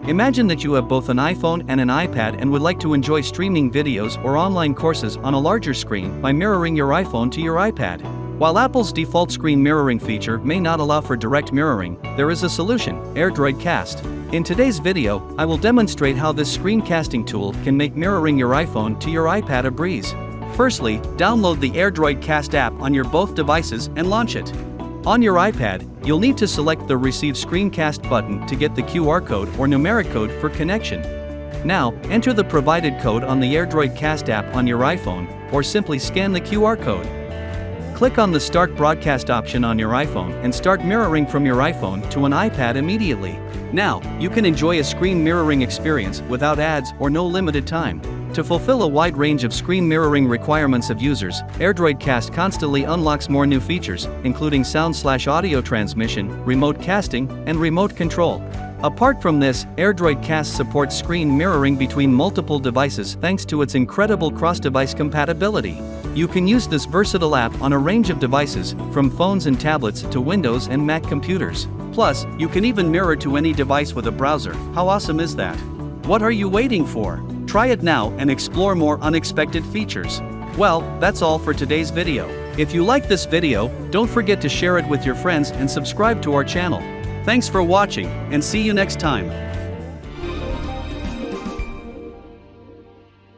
Imagine that you have both an iPhone and an iPad and would like to enjoy streaming videos or online courses on a larger screen by mirroring your iPhone to your iPad. While Apple's default screen mirroring feature may not allow for direct mirroring, there is a solution: AirDroid Cast. In today's video, I will demonstrate how this screencasting tool can make mirroring your iPhone to your iPad a breeze. Firstly, download the AirDroid Cast app on your both devices and launch it. On your iPad, you'll need to select the Receive Screencast button to get the QR code or numeric code for connection. Now, enter the provided code on the AirDroid Cast app on your iPhone, or simply scan the QR code. Click on the Start Broadcast option on your iPhone and start mirroring from your iPhone to an iPad immediately. Now, you can enjoy a screen mirroring experience without ads or no limited time. To fulfill a wide range of screen mirroring requirements of users, AirDroid Cast constantly unlocks more new features, including sound/audio transmission, remote casting, and remote control. Apart from this, AirDroid Cast supports screen mirroring between multiple devices thanks to its incredible cross-device compatibility. You can use this versatile app on a range of devices, from phones and tablets to Windows and Mac computers. Plus, you can even mirror to any device with a browser. How awesome is that? What are you waiting for? Try it now and explore more unexpected features. Well, that's all for today's video. If you like this video, don't forget to share it with your friends and subscribe to our channel. Thanks for watching, and see you next time.